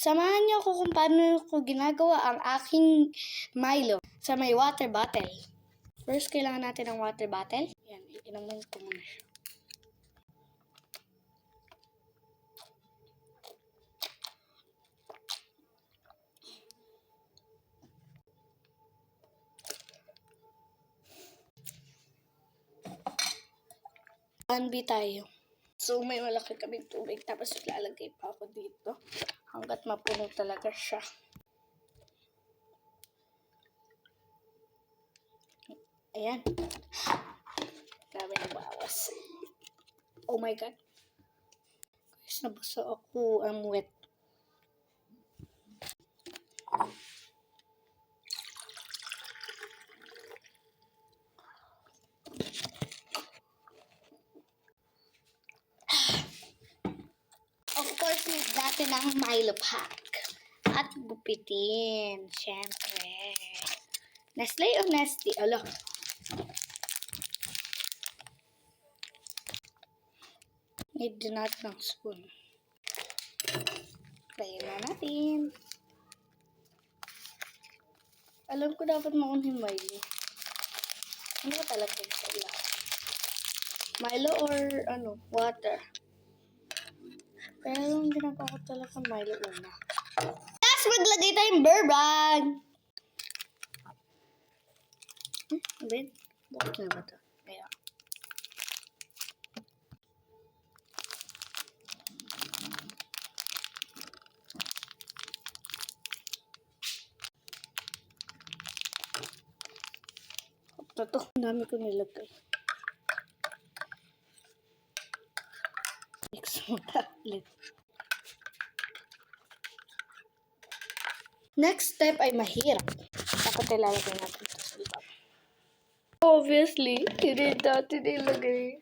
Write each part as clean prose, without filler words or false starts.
Samahan niyo ako kung paano ko ginagawa ang aking Milo sa may water bottle. First, kailangan natin ng water bottle. Yan, iinumin ko muna siya. Anbi tayo. So, may malaki kaming tubig. Tapos, lalagay pa ako dito. Hanggat mapuno talaga siya. Ayan. Grabe na bawas. Oh my God. Guys, nabasa ako. I'm wet. Of course, need natin ang Milo pack. At gupitin. Siyempre. Nestle o Nestle? Alo. Need din natin ng spoon. Playin na natin. Alam ko dapat maunhin Milo. Ano ba talaga sa lahat? Milo or water? Pero yung ginagawa ko talaga Milo una. Tapos maglagay tayong bourbon! Wait, bakit na ba ito? Ayan. Ito, ang dami ko nilagay. Mix mo ulit. Next step ay mahirap. Dapat ilalagay natin ito sa loob. Obviously, hindi natin ilagay.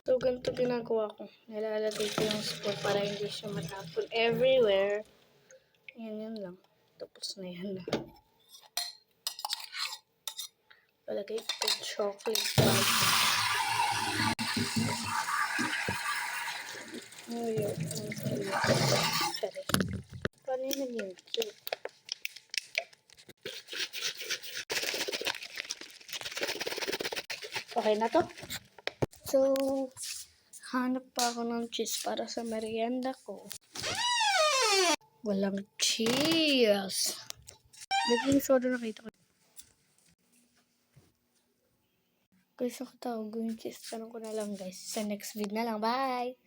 So, ganito ginagawa ko. Nilalagay ko yung spoon para hindi siya matapon everywhere. Yan lang. Tapos na yan na. Palagay ko chocolate bar. Oh, yun. Sorry. Paano yun naging cute? Okay na to? So, hanap pa ako ng cheese para sa merienda ko. Walang cheese. Baking soda nakita ko. Guys, ako tawag yung cheese. Tanong ko na lang guys. Sa next video na lang. Bye!